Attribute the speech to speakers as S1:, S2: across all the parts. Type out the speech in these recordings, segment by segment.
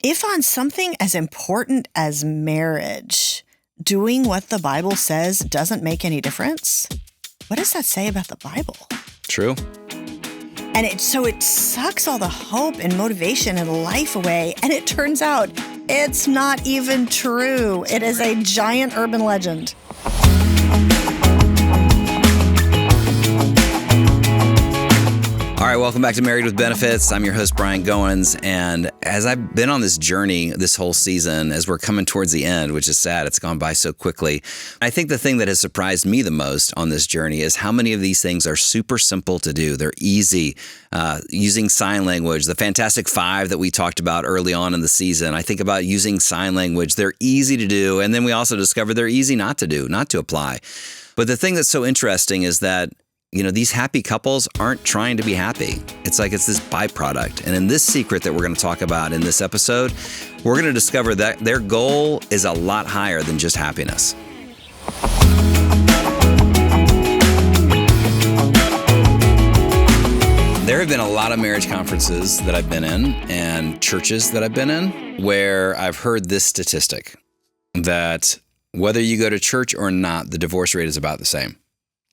S1: If on something as important as marriage, doing what the Bible says doesn't make any difference, what does that say about the Bible?
S2: True.
S1: And it sucks all the hope and motivation and life away. And it turns out it's not even true. It is a giant urban legend.
S2: All right, welcome back to Married with Benefits. I'm your host, Brian Goins. And as I've been on this journey this whole season, as we're coming towards the end, which is sad, it's gone by so quickly. I think the thing that has surprised me the most on this journey is how many of these things are super simple to do. They're easy. Using sign language, the Fantastic Five that we talked about early on in the season. I think about using sign language. They're easy to do. And then we also discovered they're easy not to do, not to apply. But the thing that's so interesting is that these happy couples aren't trying to be happy. It's like it's this byproduct. And in this secret that we're going to talk about in this episode, we're going to discover that their goal is a lot higher than just happiness. There have been a lot of marriage conferences that I've been in and churches that I've been in where I've heard this statistic that whether you go to church or not, the divorce rate is about the same.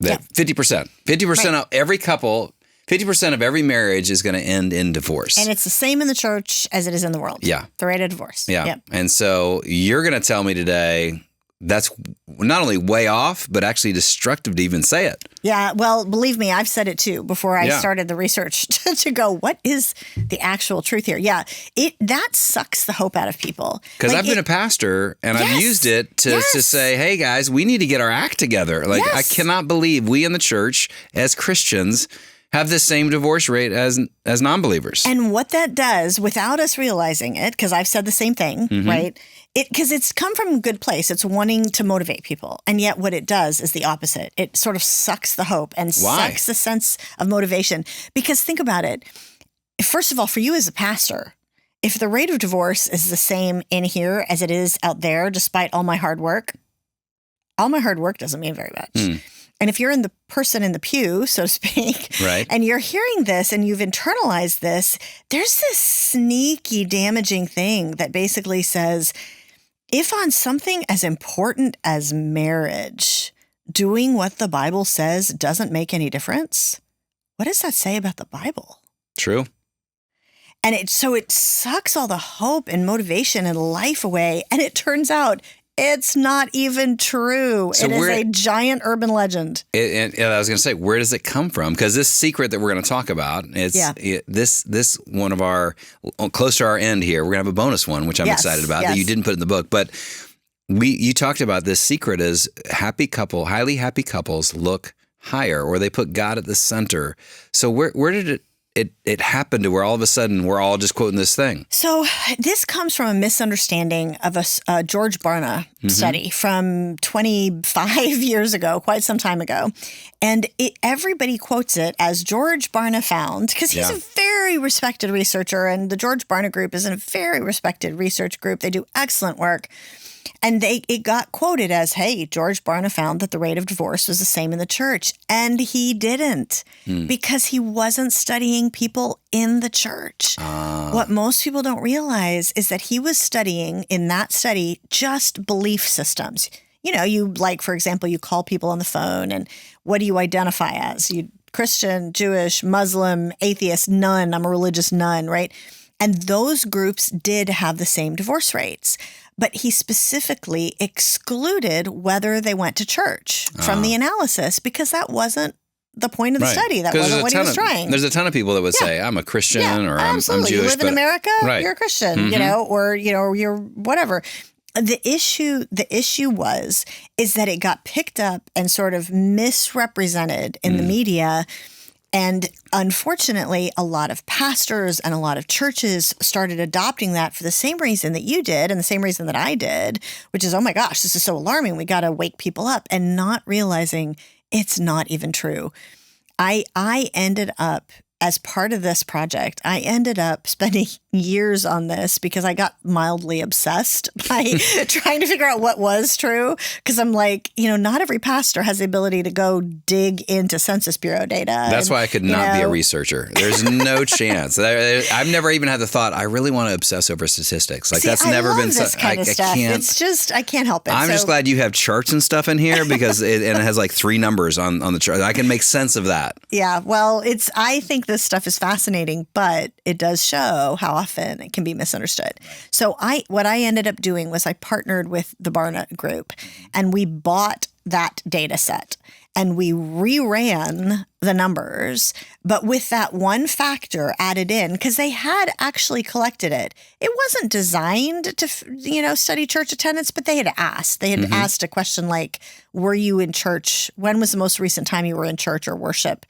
S2: That 50%. 50% of every couple, 50% of every marriage is going to end in divorce.
S1: And it's the same in the church as it is in the world.
S2: Yeah.
S1: The rate of divorce.
S2: Yeah.
S1: Yep.
S2: And so you're going to tell me today that's not only way off, but actually destructive to even say it.
S1: Yeah. Well, believe me, I've said it too before I started the research to go, what is the actual truth here? Yeah. That sucks the hope out of people.
S2: Because I've been a pastor and I've used it to say, hey guys, we need to get our act together. I cannot believe we in the church as Christians have the same divorce rate as non-believers.
S1: And what that does without us realizing it, because I've said the same thing, right? Because it's come from a good place. It's wanting to motivate people. And yet what it does is the opposite. It sort of sucks the hope and sucks the sense of motivation. Because think about it. First of all, for you as a pastor, if the rate of divorce is the same in here as it is out there, despite all my hard work doesn't mean very much. And if you're the person in the pew, so to speak, and you're hearing this and you've internalized this, there's this sneaky damaging thing that basically says, if on something as important as marriage, doing what the Bible says doesn't make any difference, what does that say about the Bible?
S2: True.
S1: And it sucks all the hope and motivation and life away. And it turns out it's not even true. So it is a giant urban legend.
S2: And I was going to say, where does it come from? Because this secret that we're going to talk about, this one of our, close to our end here, we're going to have a bonus one, which I'm excited about, that you didn't put in the book. But you talked about this secret is highly happy couples look higher, or they put God at the center. So where did it happened to where all of a sudden we're all just quoting this thing? So
S1: this comes from a misunderstanding of a George Barna study from 25 years ago, quite some time ago. And everybody quotes it as George Barna found, because he's a very respected researcher, and the George Barna Group is a very respected research group. They do excellent work. And it got quoted as, hey, George Barna found that the rate of divorce was the same in the church. And he didn't, because he wasn't studying people in the church. What most people don't realize is that he was studying, in that study, just belief systems. For example, you call people on the phone, and what do you identify as? You Christian, Jewish, Muslim, atheist, none. I'm a religious none, right? And those groups did have the same divorce rates. But he specifically excluded whether they went to church from the analysis, because that wasn't the point of the study. That wasn't what he was trying.
S2: There's a ton of people that would say, I'm a Christian or I'm Jewish.
S1: You live in America, you're a Christian, or you're whatever. The issue is that it got picked up and sort of misrepresented in the media. And unfortunately, a lot of pastors and a lot of churches started adopting that for the same reason that you did and the same reason that I did, which is, oh my gosh, this is so alarming. We got to wake people up, and not realizing it's not even true. I ended up, as part of this project, I ended up spending years on this because I got mildly obsessed by trying to figure out what was true. Because I'm like, not every pastor has the ability to go dig into Census Bureau data.
S2: That's why I could not be a researcher. There's no chance. I've never even had the thought, I really want to obsess over statistics. Like, that's never been
S1: this kind of stuff. It's just, I can't help it.
S2: I'm just glad you have charts and stuff in here because it has like 3 numbers on the chart. I can make sense of that.
S1: Yeah. Well, I think this stuff is fascinating, but it does show how often it can be misunderstood. So what I ended up doing was I partnered with the Barna Group, and we bought that data set and we reran the numbers, but with that one factor added in, because they had actually collected it. It wasn't designed to, study church attendance, but they had asked. They had asked a question like, were you in church? When was the most recent time you were in church or worship?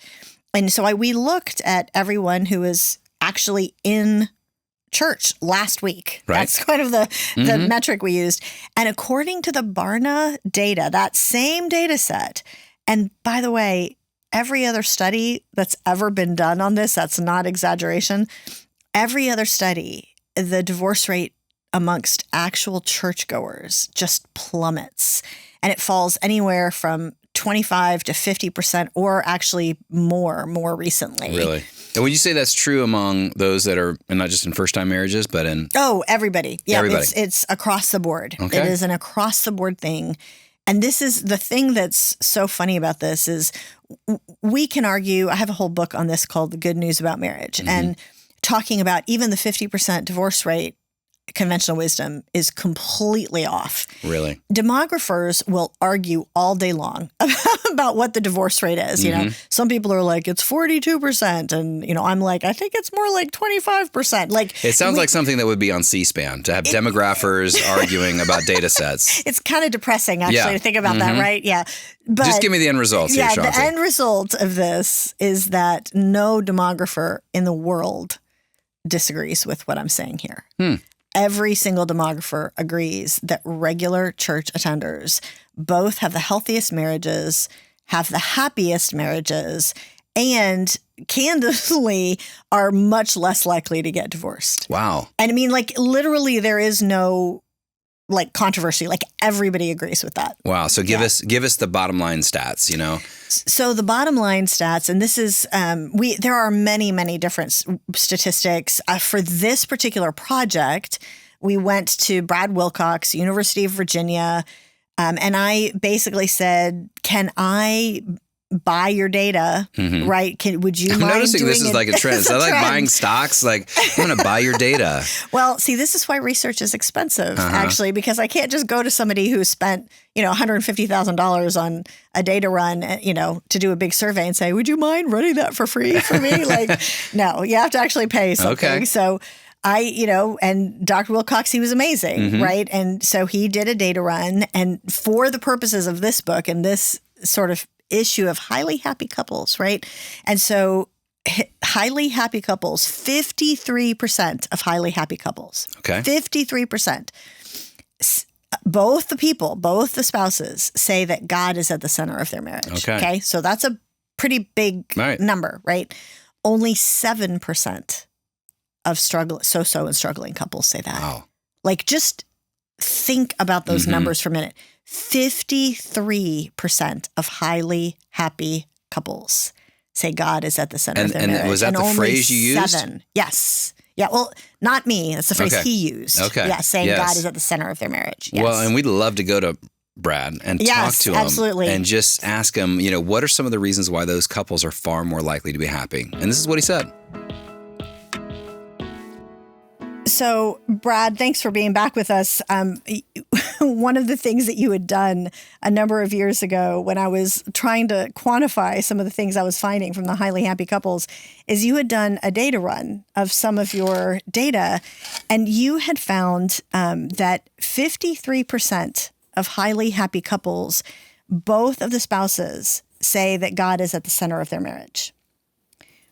S1: And so we looked at everyone who was actually in church last week.
S2: Right.
S1: That's kind of the metric we used. And according to the Barna data, that same data set, and by the way, every other study that's ever been done on this, that's not exaggeration, every other study, the divorce rate amongst actual churchgoers just plummets. And it falls anywhere from 25 to 50% or actually more recently.
S2: Really? And would you say that's true among those that are not just in first-time marriages, but in...
S1: Oh, everybody. Yeah,
S2: everybody.
S1: It's across the board.
S2: Okay.
S1: It is an across-the-board thing. And this is the thing that's so funny about this is we can argue. I have a whole book on this called The Good News About Marriage, and talking about even the 50% divorce rate, conventional wisdom is completely off.
S2: Really?
S1: Demographers will argue all day long about what the divorce rate is. Some people are like, it's 42%. And, I'm like, I think it's more like 25%. Like,
S2: it sounds like something that would be on C-SPAN to have demographers arguing about data sets.
S1: It's kind of depressing, actually, to think about that, right? Yeah. But
S2: just give me the end results here, Chauncey.
S1: The end result of this is that no demographer in the world disagrees with what I'm saying here. Every single demographer agrees that regular church attenders both have the healthiest marriages, have the happiest marriages, and candidly are much less likely to get divorced.
S2: Wow.
S1: And I mean, like, literally there is no controversy. Like, everybody agrees with that.
S2: Wow. So give us the bottom line stats,
S1: So the bottom line stats, and this is, there are many different statistics. For this particular project, we went to Brad Wilcox, University of Virginia, and I basically said, can I buy your data, right? Would you
S2: I'm
S1: mind
S2: noticing
S1: doing
S2: this is like a trend. So I like buying stocks. Like, I'm going to buy your data.
S1: Well, see, this is why research is expensive, actually, because I can't just go to somebody who spent, $150,000 on a data run, to do a big survey and say, would you mind running that for free for me? Like, no, you have to actually pay something.
S2: Okay.
S1: So and Dr. Wilcox, he was amazing, right? And so he did a data run, and for the purposes of this book and this sort of issue of highly happy couples, right? And so highly happy couples, 53% of highly happy couples, 53%, both the spouses say that God is at the center of their marriage. Okay. So that's a pretty big number, right? Only 7% of so-so and struggling couples say that.
S2: Wow.
S1: Like, just think about those numbers for a minute. 53% of highly happy couples say God is at the center of their marriage.
S2: And was that the phrase you used?
S1: 7. Yes. Yeah. Well, not me. That's the phrase he used.
S2: Okay.
S1: Yeah. Saying God is at the center of their marriage. Yes.
S2: Well, and we'd love to go to Brad and talk to him.
S1: Absolutely.
S2: And just ask him, what are some of the reasons why those couples are far more likely to be happy? And this is what he said.
S1: So, Brad, thanks for being back with us. One of the things that you had done a number of years ago when I was trying to quantify some of the things I was finding from the highly happy couples is you had done a data run of some of your data, and you had found that 53% of highly happy couples, both of the spouses say that God is at the center of their marriage,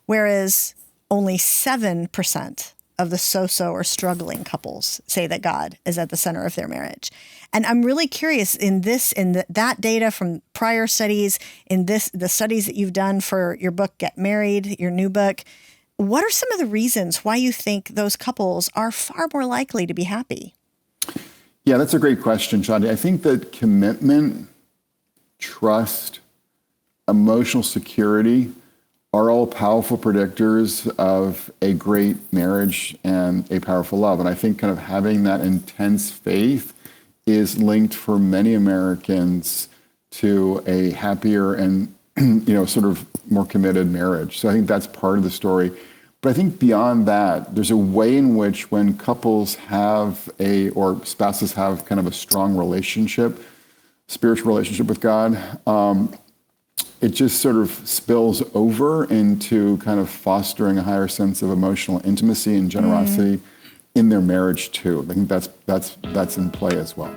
S1: whereas only 7% of the so-so or struggling couples say that God is at the center of their marriage. And I'm really curious in that data from prior studies, the studies that you've done for your book, Get Married, your new book, what are some of the reasons why you think those couples are far more likely to be happy?
S3: Yeah, that's a great question, Shanti. I think that commitment, trust, emotional security are all powerful predictors of a great marriage and a powerful love. And I think kind of having that intense faith is linked for many Americans to a happier and sort of more committed marriage. So I think that's part of the story. But I think beyond that, there's a way in which when couples have or spouses have kind of a strong relationship, spiritual relationship with God, it just sort of spills over into kind of fostering a higher sense of emotional intimacy and generosity in their marriage too. I think that's in play as well.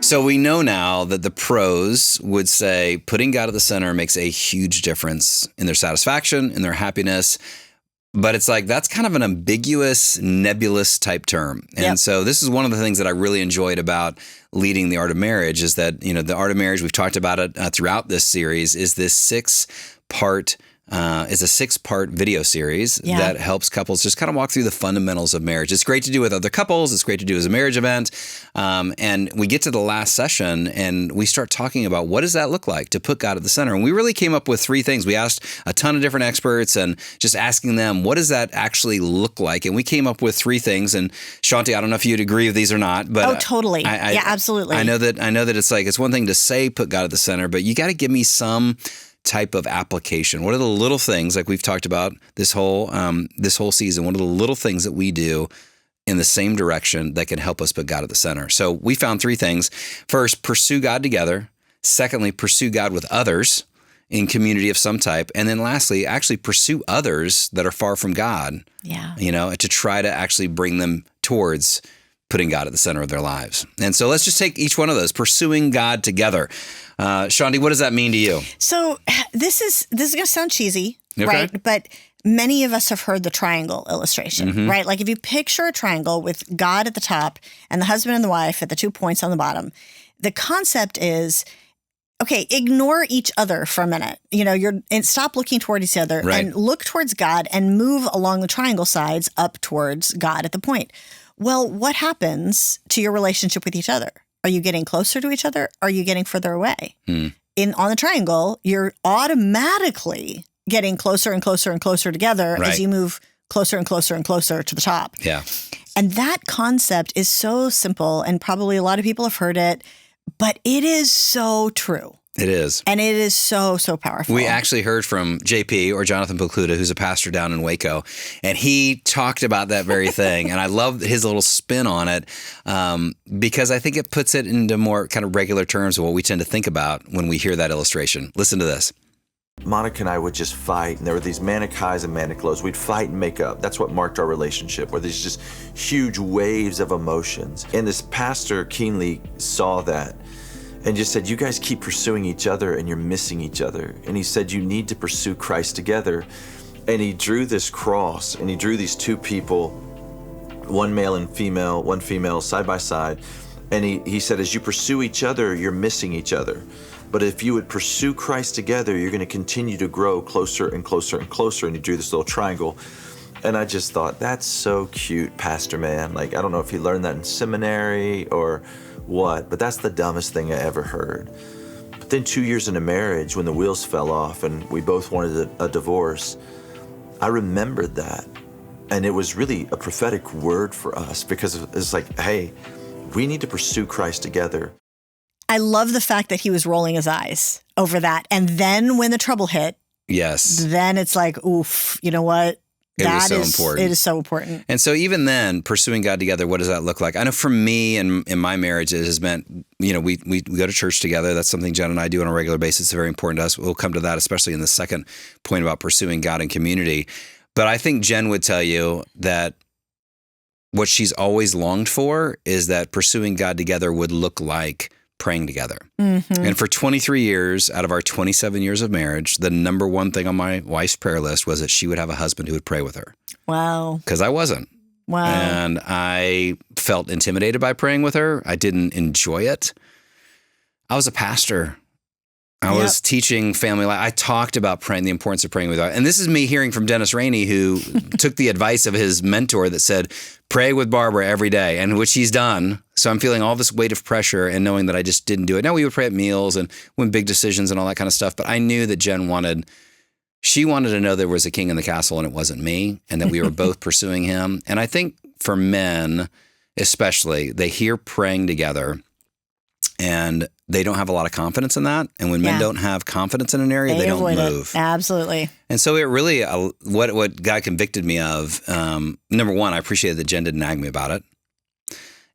S2: So we know now that the pros would say putting God at the center makes a huge difference in their satisfaction, in their happiness. But it's like, that's kind of an ambiguous, nebulous type term. And so this is one of the things that I really enjoyed about leading The Art of Marriage is that, the Art of Marriage, we've talked about it throughout this series, is this six-part video series that helps couples just kind of walk through the fundamentals of marriage. It's great to do with other couples. It's great to do as a marriage event. And we get to the last session and we start talking about what does that look like to put God at the center. And we really came up with 3 things. We asked a ton of different experts and just asking them, what does that actually look like? And we came up with 3 things. And Shanti, I don't know if you'd agree with these or not, but
S1: oh, totally. Yeah, absolutely.
S2: I know that it's one thing to say put God at the center, but you got to give me some type of application. What are the little things, like we've talked about this whole season, what are the little things that we do in the same direction that can help us put God at the center? So we found 3 things. First, pursue God together. Secondly, pursue God with others in community of some type. And then lastly, actually pursue others that are far from God.
S1: Yeah.
S2: To try to actually bring them towards putting God at the center of their lives. And so let's just take each one of those, pursuing God together. Shanti, what does that mean to you?
S1: So this is going to sound cheesy,
S2: Okay.
S1: right? But many of us have heard the triangle illustration, right? Like if you picture a triangle with God at the top and the husband and the wife at the 2 points on the bottom, the concept is, okay, ignore each other for a minute. And stop looking toward each other and look towards God and move along the triangle sides up towards God at the point. Well, what happens to your relationship with each other? Are you getting closer to each other? Are you getting further away? On the triangle, you're automatically getting closer and closer and closer together as you move closer and closer and closer to the top.
S2: Yeah.
S1: And that concept is so simple, and probably a lot of people have heard it, but it is so true.
S2: It is.
S1: And it is so, so powerful.
S2: We actually heard from JP, or Jonathan Pokluda, who's a pastor down in Waco, and he talked about that very thing. And I love his little spin on it because I think it puts it into more kind of regular terms of what we tend to think about when we hear that illustration. Listen to this.
S4: Monica and I would just fight, and there were these manic highs and manic lows. We'd fight and make up. That's what marked our relationship, where there's just huge waves of emotions. And this pastor keenly saw that and just said, you guys keep pursuing each other and you're missing each other. And he said, you need to pursue Christ together. And he drew this cross, and he drew these 2 people, one male and female, one female side by side. And he said, as you pursue each other, you're missing each other. But if you would pursue Christ together, you're going to continue to grow closer and closer and closer. And he drew this little triangle. And I just thought, that's so cute, Pastor man. Like, I don't know if he learned that in seminary or what, but that's the dumbest thing I ever heard. But then 2 years into marriage, when the wheels fell off and we both wanted a divorce, I remembered that. And it was really a prophetic word for us, because it's like, hey, we need to pursue Christ together.
S1: I love the fact that he was rolling his eyes over that. And then when the trouble hit, then it's like, oof, you know what?
S2: That is so important.
S1: It is so important.
S2: And so even then, pursuing God together, what does that look like? I know for me and in my marriage, it has meant, we go to church together. That's something Jen and I do on a regular basis. It's very important to us. We'll come to that, especially in the second point about pursuing God in community. But I think Jen would tell you that what she's always longed for is that pursuing God together would look like praying together. And for 23 years out of our 27 years of marriage, the number one thing on my wife's prayer list was that she would have a husband who would pray with her.
S1: Wow.
S2: Because I wasn't.
S1: Wow.
S2: And I felt intimidated by praying with her. I didn't enjoy it. I was a pastor. I was teaching family life. I talked about praying, the importance of praying with God. And this is me hearing from Dennis Rainey, who took the advice of his mentor that said, pray with Barbara every day, and which he's done. So I'm feeling all this weight of pressure and knowing that I just didn't do it. Now we would pray at meals and when big decisions and all that kind of stuff. But I knew that Jen wanted to know there was a king in the castle and it wasn't me, and that we were both pursuing him. And I think for men, especially, they hear praying together and they don't have a lot of confidence in that. And when men don't have confidence in an area, they don't move.
S1: Absolutely.
S2: And so it really, what God convicted me of, number one, I appreciated that Jen didn't nag me about it.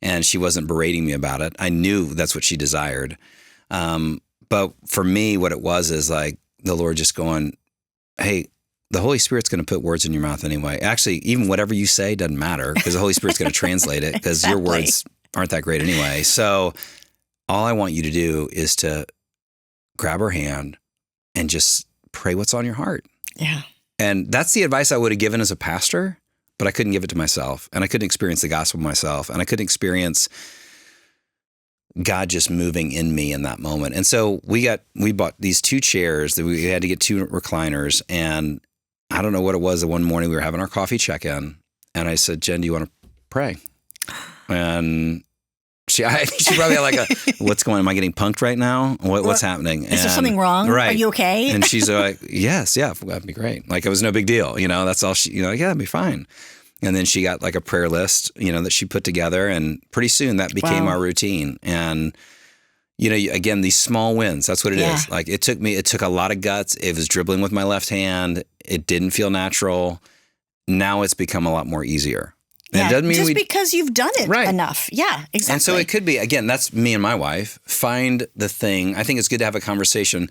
S2: And she wasn't berating me about it. I knew that's what she desired. But for me, what it was is like the Lord just going, hey, the Holy Spirit's going to put words in your mouth anyway. Actually, even whatever you say doesn't matter because the Holy Spirit's going to translate it because your words aren't that great anyway. So all I want you to do is to grab her hand and just pray what's on your heart.
S1: Yeah.
S2: And that's the advice I would have given as a pastor, but I couldn't give it to myself. And I couldn't experience the gospel myself. And I couldn't experience God just moving in me in that moment. And so we bought these 2 chairs that we had to get 2 recliners. And I don't know what it was. That one morning we were having our coffee check-in. And I said, Jen, do you want to pray? And she probably had like what's going on? Am I getting punked right now? What's happening?
S1: Is there something wrong?
S2: Right.
S1: Are you okay?
S2: And she's like, yes, yeah, that'd be great. Like it was no big deal. That's all she, yeah, that'd be fine. And then she got like a prayer list, that she put together. And pretty soon that became our routine. And, again, these small wins, that's what it is. Like it took a lot of guts. It was dribbling with my left hand. It didn't feel natural. Now it's become a lot more easier.
S1: Yeah,
S2: it doesn't mean
S1: just because you've done it enough. Yeah, exactly.
S2: And so it could be, again, that's me and my wife. Find the thing. I think it's good to have a conversation.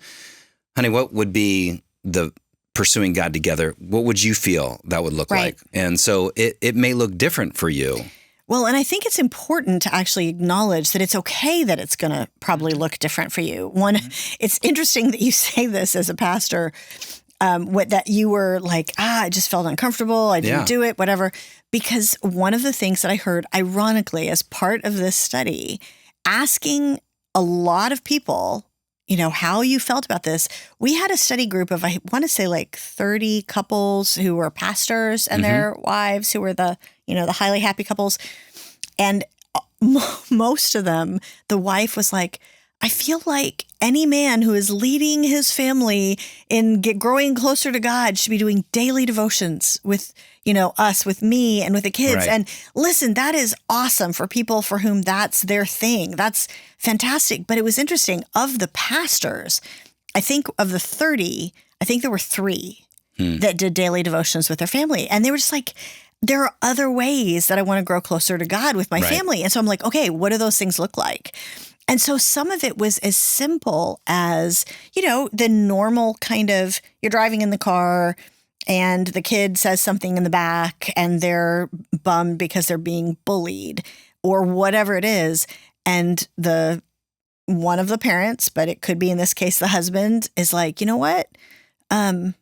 S2: Honey, what would be the pursuing God together? What would you feel that would look like? And so it may look different for you.
S1: Well, and I think it's important to actually acknowledge that it's okay that it's going to probably look different for you. It's interesting that you say this as a pastor, that you were like, I just felt uncomfortable. I didn't do it, whatever. Because one of the things that I heard, ironically, as part of this study, asking a lot of people, how you felt about this. We had a study group of, I want to say like 30 couples who were pastors and their wives who were the highly happy couples. And most of them, the wife was like, I feel like any man who is leading his family in growing closer to God should be doing daily devotions with, us, with me and with the kids.
S2: Right.
S1: And listen, that is awesome for people for whom that's their thing. That's fantastic. But it was interesting. Of the pastors, I think of the 30, I think there were 3 that did daily devotions with their family. And they were just like, there are other ways that I want to grow closer to God with my family. And so I'm like, okay, what do those things look like? And so some of it was as simple as, the normal kind of, you're driving in the car and the kid says something in the back and they're bummed because they're being bullied or whatever it is. And one of the parents, but it could be in this case, the husband is like, you know what? How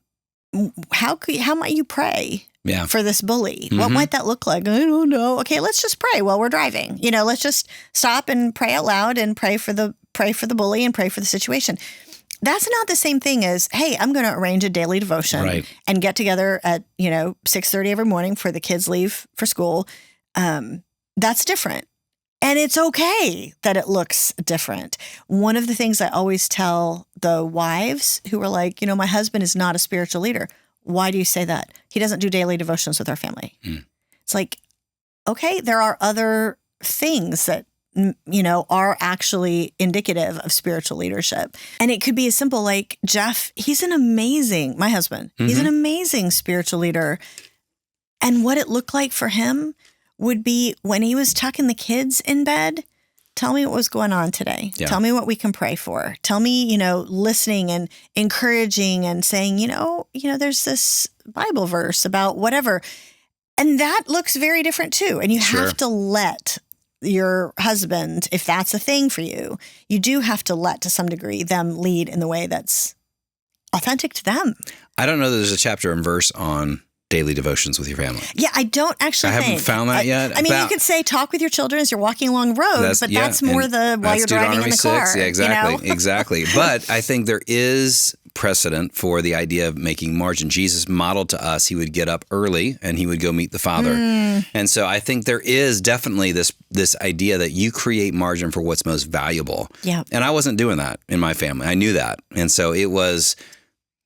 S1: might you pray for this bully? What might that look like? I don't know. Okay, let's just pray while we're driving. Let's just stop and pray out loud and pray for the bully and pray for the situation. That's not the same thing as, hey, I'm going to arrange a daily devotion and get together at 6:30 every morning before the kids leave for school. That's different. And it's okay that it looks different. One of the things I always tell the wives who are like, my husband is not a spiritual leader. Why do you say that? He doesn't do daily devotions with our family. It's like, okay, there are other things that, are actually indicative of spiritual leadership. And it could be as simple like Jeff, my husband, he's an amazing spiritual leader. And what it looked like for him would be when he was tucking the kids in bed, tell me what was going on today. Yeah. Tell me what we can pray for. Tell me, listening and encouraging and saying, there's this Bible verse about whatever. And that looks very different too. And you have to let your husband, if that's a thing for you, you do have to let, to some degree, them lead in the way that's authentic to them.
S2: I don't know that there's a chapter and verse on daily devotions with your family?
S1: Yeah, I don't actually
S2: I haven't found that yet.
S1: I mean, you could say talk with your children as you're walking along the road, but that's more while you're driving in the car.
S2: Yeah, exactly.
S1: You know?
S2: Exactly. But I think there is precedent for the idea of making margin. Jesus modeled to us, he would get up early and he would go meet the Father. And so I think there is definitely this idea that you create margin for what's most valuable.
S1: Yeah.
S2: And I wasn't doing that in my family. I knew that. And so it was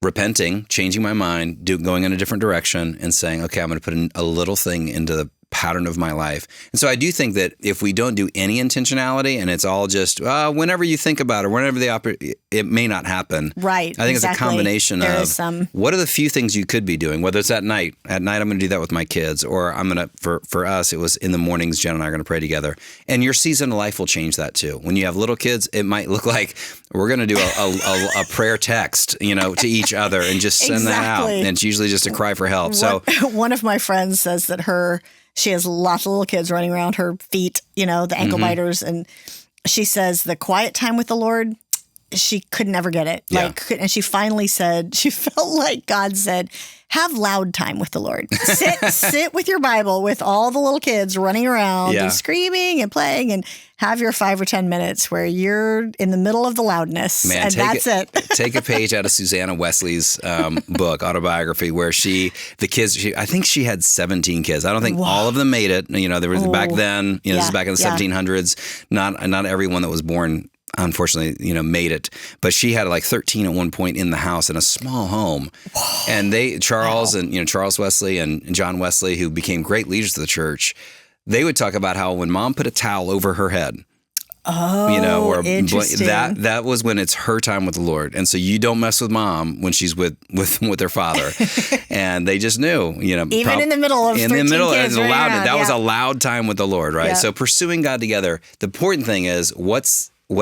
S2: repenting, changing my mind, going in a different direction and saying, okay, I'm going to put a little thing into the pattern of my life. And so I do think that if we don't do any intentionality and it's all just whenever you think about it, whenever it may not happen.
S1: Right.
S2: I think it's a combination
S1: there
S2: of what are the few things you could be doing, whether it's at night. At night, I'm going to do that with my kids, or I'm going to, for us, it was in the mornings, Jen and I are going to pray together. And your season of life will change that too. When you have little kids, it might look like we're going to do a prayer text, to each other and just send that out. And it's usually just a cry for help. So
S1: one of my friends says that she has lots of little kids running around her feet, the ankle biters. And she says the quiet time with the Lord, she could never get it.
S2: Yeah.
S1: And she finally said, she felt like God said, have loud time with the Lord. Sit with your Bible with all the little kids running around and screaming and playing, and have your 5 or 10 minutes where you're in the middle of the loudness.
S2: Man,
S1: and that's it.
S2: Take a page out of Susanna Wesley's book, autobiography, where I think she had 17 kids. I don't think all of them made it. There was back then, this is back in the 1700s. Not everyone that was born, unfortunately, made it. But she had like 13 at one point in the house in a small home. Whoa. And Charles Wesley and John Wesley, who became great leaders of the church, they would talk about how when mom put a towel over her head,
S1: interesting.
S2: That was when it's her time with the Lord. And so you don't mess with mom when she's with her father. And they just knew,
S1: even in the middle of 13 kids running around,
S2: that was a loud time with the Lord, right? Yeah. So pursuing God together, the important thing is what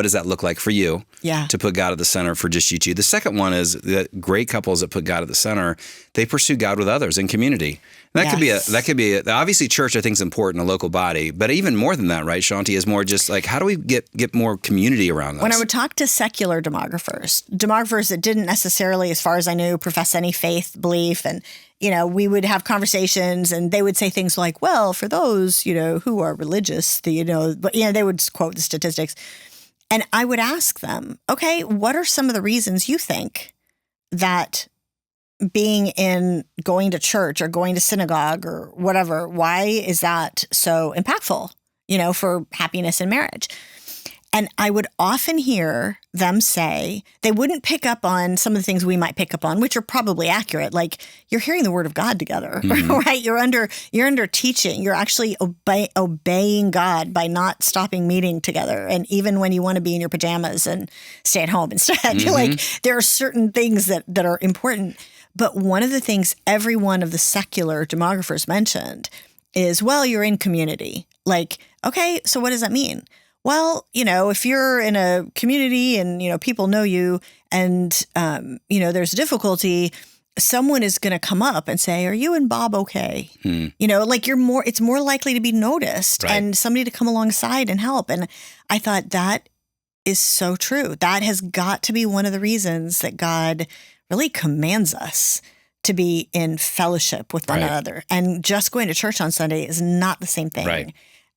S2: does that look like for you to put God at the center for just you two? The second one is that great couples that put God at the center, they pursue God with others in community. And that could be obviously church I think is important, a local body, but even more than that, right, Shanti, is more just like how do we get more community around us?
S1: When I would talk to secular demographers that didn't necessarily, as far as I knew, profess any faith belief, and we would have conversations and they would say things like, well, for those, who are religious, they would quote the statistics. And I would ask them, okay, what are some of the reasons you think that going to church or going to synagogue or whatever, why is that so impactful, for happiness in marriage? And I would often hear them say they wouldn't pick up on some of the things we might pick up on, which are probably accurate. Like you're hearing the word of God together, right? You're under teaching. You're actually obeying God by not stopping meeting together. And even when you want to be in your pajamas and stay at home instead, like there are certain things that are important. But one of the things every one of the secular demographers mentioned is, well, you're in community. Like, okay, so what does that mean? Well, if you're in a community and, people know you and, there's difficulty, someone is going to come up and say, are you and Bob okay? It's more likely to be noticed and somebody to come alongside and help. And I thought that is so true. That has got to be one of the reasons that God really commands us to be in fellowship with one another. And just going to church on Sunday is not the same thing.
S2: Right.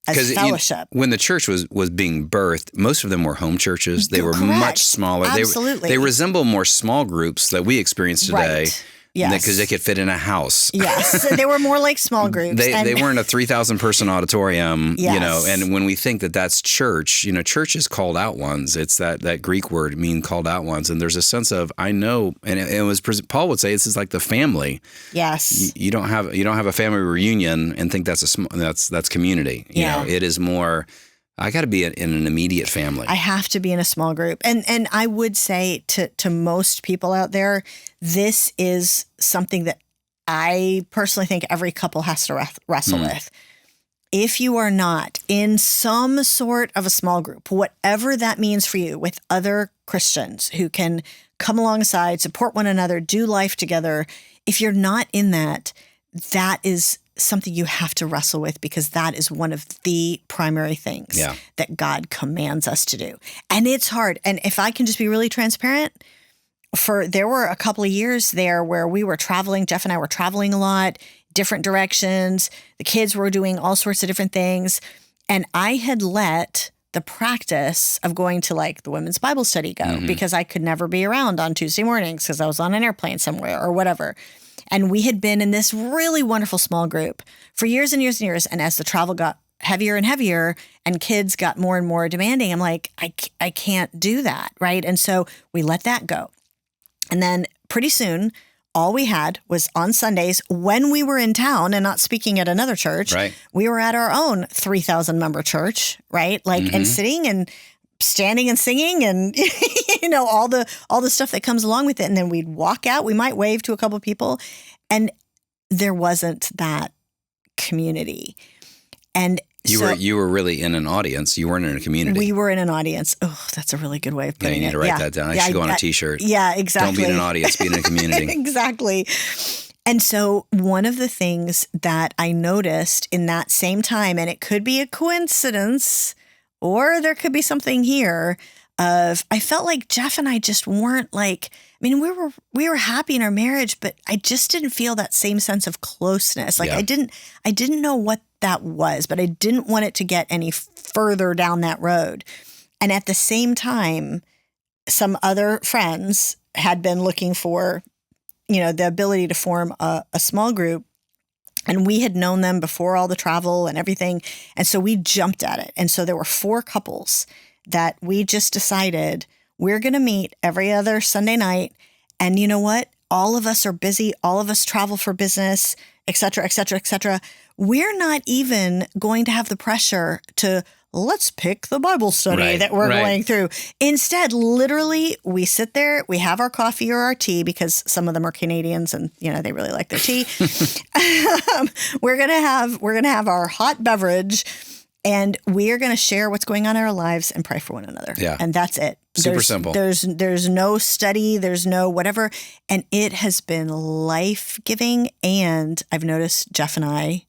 S1: As fellowship.
S2: When the church was being birthed, most of them were home churches. They were much smaller.
S1: Absolutely.
S2: They resemble more small groups that we experience today.
S1: Right. Yes.
S2: Because they could fit in a house.
S1: Yes. So they were more like small groups.
S2: They weren't a 3,000 person auditorium,
S1: yes.
S2: And when we think that that's church, church is called out ones. It's that Greek word mean called out ones. And there's a sense of, I know, and it was, Paul would say, this is like the family.
S1: Yes.
S2: You don't have a family reunion and think that's that's community. It is more, I got to be in an immediate family.
S1: I have to be in a small group. And I would say to most people out there, this is something that I personally think every couple has to wrestle with. If you are not in some sort of a small group, whatever that means for you, with other Christians who can come alongside, support one another, do life together, if you're not in that is something you have to wrestle with, because that is one of the primary things that God commands us to do. And it's hard. And if I can just be really transparent, there were a couple of years there where we were traveling. Jeff and I were traveling a lot, different directions. The kids were doing all sorts of different things. And I had let the practice of going to like the women's Bible study go because I could never be around on Tuesday mornings because I was on an airplane somewhere or whatever. And we had been in this really wonderful small group for years and years and years. And as the travel got heavier and heavier and kids got more and more demanding, I'm like, I can't do that, right? And so we let that go. And then pretty soon, all we had was on Sundays when we were in town and not speaking at another church,
S2: Right.
S1: we were at our own 3,000 member church, right? Like, and sitting and standing and singing and, all the stuff that comes along with it. And then we'd walk out, we might wave to a couple of people, and there wasn't that community. And
S2: You were really in an audience. You weren't in a community.
S1: We were in an audience. Oh, that's a really good way of putting it.
S2: You need to write that down. I should go on a T-shirt.
S1: Yeah, exactly.
S2: Don't be in an audience, be in a community.
S1: Exactly. And so one of the things that I noticed in that same time, and it could be a coincidence or there could be something here I felt like Jeff and I just weren't like, I mean, we were happy in our marriage, but I just didn't feel that same sense of closeness. Like I didn't know what that was, but I didn't want it to get any further down that road. And at the same time, some other friends had been looking for, the ability to form a small group. And we had known them before all the travel and everything. And so we jumped at it. And so there were 4 couples that we just decided we're going to meet every other Sunday night. And you know what? All of us are busy. All of us travel for business, et cetera, et cetera, et cetera. We're not even going to have the pressure to let's pick the Bible study that we're going through. Instead, literally, we sit there, we have our coffee or our tea because some of them are Canadians and, they really like their tea. We're going to have our hot beverage. And we are going to share what's going on in our lives and pray for one another.
S2: Yeah.
S1: And that's it.
S2: Super simple.
S1: There's no study. There's no whatever. And it has been life-giving. And I've noticed Jeff and I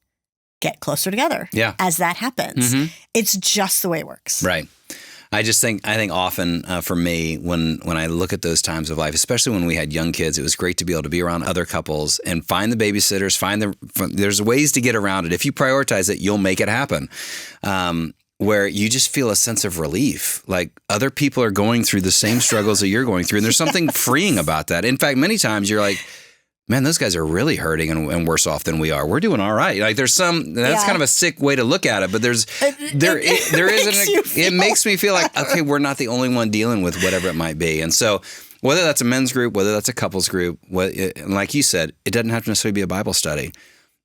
S1: get closer together as that happens. It's just the way it works.
S2: Right. I think often for me, when I look at those times of life, especially when we had young kids, it was great to be able to be around other couples and find the babysitters, there's ways to get around it. If you prioritize it, you'll make it happen. Where you just feel a sense of relief, like other people are going through the same struggles that you're going through. And there's something freeing about that. In fact, many times you're like, man, those guys are really hurting and worse off than we are. We're doing all right. Like that's kind of a sick way to look at it, but it makes me feel like, okay, we're not the only one dealing with whatever it might be. And so whether that's a men's group, whether that's a couples group, like you said, it doesn't have to necessarily be a Bible study.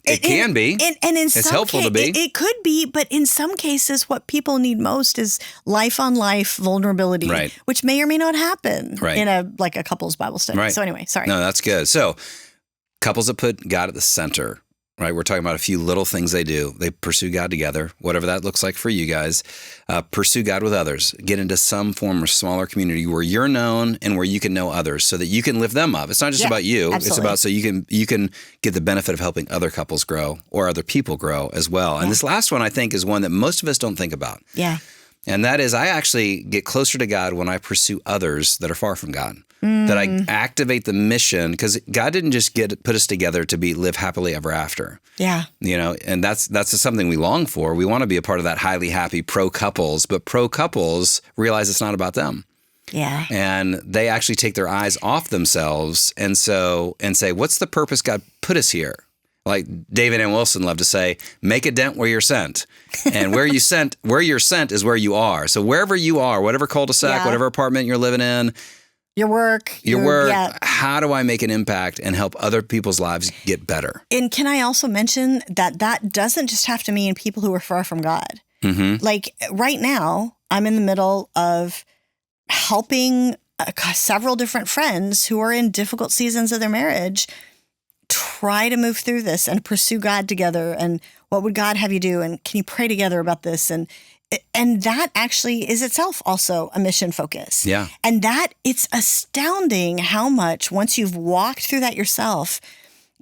S2: It can be. And it's helpful to be.
S1: It could be, but in some cases, what people need most is life-on-life vulnerability, which may or may not happen in a couples Bible study.
S2: Right.
S1: So anyway, sorry.
S2: No, that's good. So couples that put God at the center, right? We're talking about a few little things they do. They pursue God together, whatever that looks like for you guys. Pursue God with others. Get into some form of smaller community where you're known and where you can know others so that you can lift them up. It's not just about you.
S1: Absolutely.
S2: It's about so you can get the benefit of helping other couples grow or other people grow as well. And this last one, I think, is one that most of us don't think about.
S1: Yeah.
S2: And that is I actually get closer to God when I pursue others that are far from God. That I activate the mission because God didn't just put us together to live happily ever after.
S1: Yeah.
S2: And that's something we long for. We want to be a part of that highly happy pro couples, but pro couples realize it's not about them.
S1: Yeah.
S2: And they actually take their eyes off themselves and say, what's the purpose God put us here? Like David and Wilson love to say, make a dent where you're sent. And where you're sent is where you are. So wherever you are, whatever cul-de-sac, whatever apartment you're living in, your work, how do I make an impact and help other people's lives get better?
S1: And can I also mention that doesn't just have to mean people who are far from God. Mm-hmm. Like right now, I'm in the middle of helping several different friends who are in difficult seasons of their marriage try to move through this and pursue God together. And what would God have you do? And can you pray together about this? And that actually is itself also a mission focus.
S2: Yeah.
S1: And it's astounding how much, once you've walked through that yourself,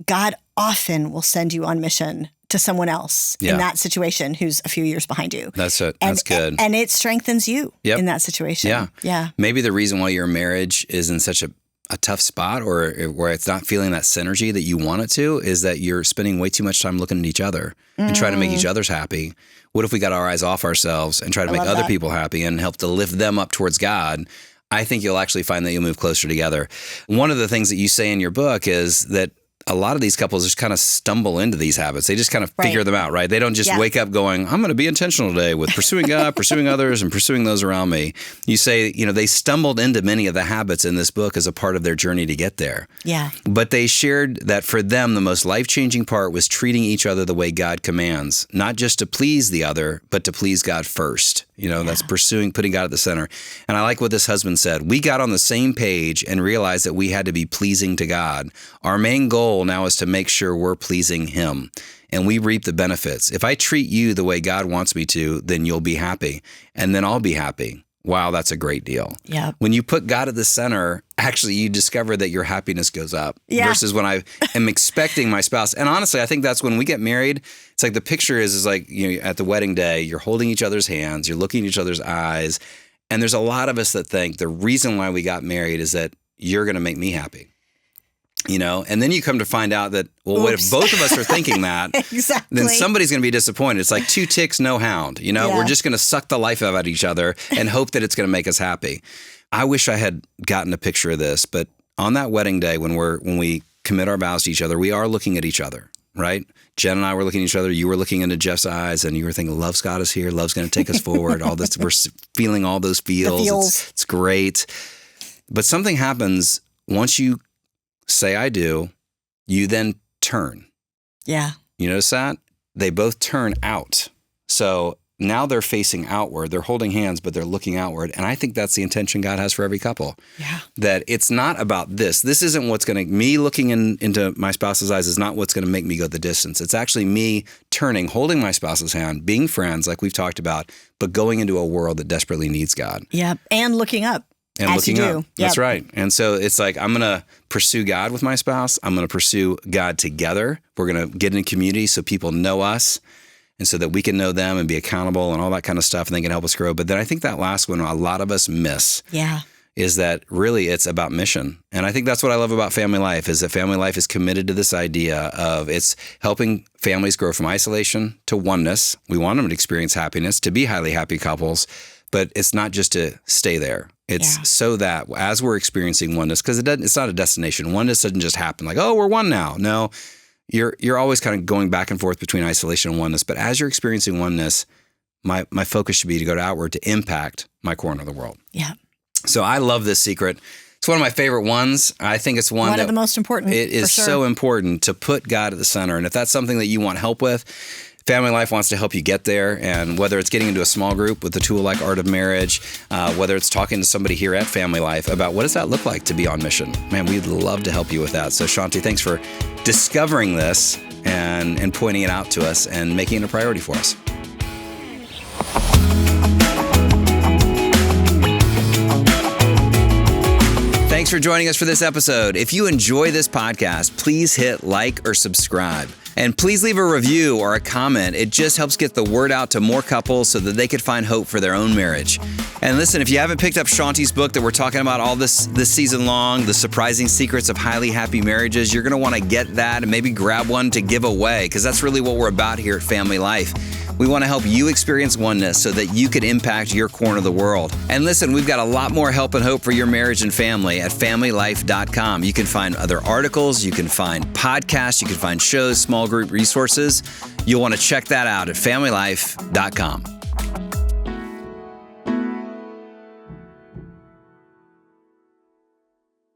S1: God often will send you on mission to someone else in that situation who's a few years behind you.
S2: That's it. That's good.
S1: And it strengthens you in that situation.
S2: Yeah.
S1: Yeah.
S2: Maybe the reason why your marriage is in such a a tough spot or where it's not feeling that synergy that you want it to is that you're spending way too much time looking at each other and trying to make each other's happy. What if we got our eyes off ourselves and try to make other people happy and help to lift them up towards God? I think you'll actually find that you'll move closer together. One of the things that you say in your book is that a lot of these couples just kind of stumble into these habits. They just kind of figure them out, right? They don't just wake up going, I'm going to be intentional today with pursuing God, pursuing others, and pursuing those around me. You say, they stumbled into many of the habits in this book as a part of their journey to get there.
S1: Yeah.
S2: But they shared that for them, the most life-changing part was treating each other the way God commands, not just to please the other, but to please God first. That's putting God at the center. And I like what this husband said. We got on the same page and realized that we had to be pleasing to God. Our main goal now is to make sure we're pleasing Him, and we reap the benefits. If I treat you the way God wants me to, then you'll be happy, and then I'll be happy. Wow, that's a great deal.
S1: Yeah.
S2: When you put God at the center, actually you discover that your happiness goes up versus when I am expecting my spouse. And honestly, I think that's when we get married. It's like the picture is like, at the wedding day, you're holding each other's hands, you're looking in each other's eyes. And there's a lot of us that think the reason why we got married is that you're going to make me happy. And then you come to find out that, what if both of us are thinking that,
S1: exactly.
S2: then somebody's going to be disappointed. It's like 2 ticks, no hound. We're just going to suck the life out of each other and hope that it's going to make us happy. I wish I had gotten a picture of this, but on that wedding day, when we commit our vows to each other, we are looking at each other, right? Jen and I were looking at each other. You were looking into Jeff's eyes and you were thinking, love's got us here. Love's going to take us forward. All this, we're feeling all those feels. It's great. But something happens once you say I do, you then turn.
S1: Yeah.
S2: You notice that? They both turn out. So now they're facing outward. They're holding hands, but they're looking outward. And I think that's the intention God has for every couple.
S1: Yeah.
S2: That it's not about this. This isn't what's going to, me looking into my spouse's eyes is not what's going to make me go the distance. It's actually me turning, holding my spouse's hand, being friends like we've talked about, but going into a world that desperately needs God.
S1: Yeah. And looking up.
S2: And
S1: as
S2: looking
S1: you
S2: up.
S1: do. Yep.
S2: That's right. And so it's like, I'm going to pursue God with my spouse. I'm going to pursue God together. We're going to get in community so people know us and so that we can know them and be accountable and all that kind of stuff, and they can help us grow. But then I think that last one, a lot of us miss is that really it's about mission. And I think that's what I love about Family Life is that Family Life is committed to this idea of it's helping families grow from isolation to oneness. We want them to experience happiness, to be highly happy couples, but it's not just to stay there. It's so that as we're experiencing oneness, because it's not a destination. Oneness doesn't just happen like, oh, we're one now. No, you're always kind of going back and forth between isolation and oneness. But as you're experiencing oneness, my focus should be to go to outward to impact my corner of the world.
S1: Yeah.
S2: So I love this secret. It's one of my favorite ones. I think it's one
S1: of the most important.
S2: It is so important to put God at the center. And if that's something that you want help with, Family Life wants to help you get there, and whether it's getting into a small group with a tool like Art of Marriage, whether it's talking to somebody here at Family Life about what does that look like to be on mission, man, we'd love to help you with that. So Shanti, thanks for discovering this and pointing it out to us and making it a priority for us. Thanks for joining us for this episode. If you enjoy this podcast, please hit like or subscribe. And please leave a review or a comment. It just helps get the word out to more couples so that they could find hope for their own marriage. And listen, if you haven't picked up Shanti's book that we're talking about all this season long, The Surprising Secrets of Highly Happy Marriages, you're going to want to get that and maybe grab one to give away, because that's really what we're about here at Family Life. We want to help you experience oneness so that you can impact your corner of the world. And listen, we've got a lot more help and hope for your marriage and family at FamilyLife.com. You can find other articles, you can find podcasts, you can find shows, small group resources. You'll want to check that out at FamilyLife.com.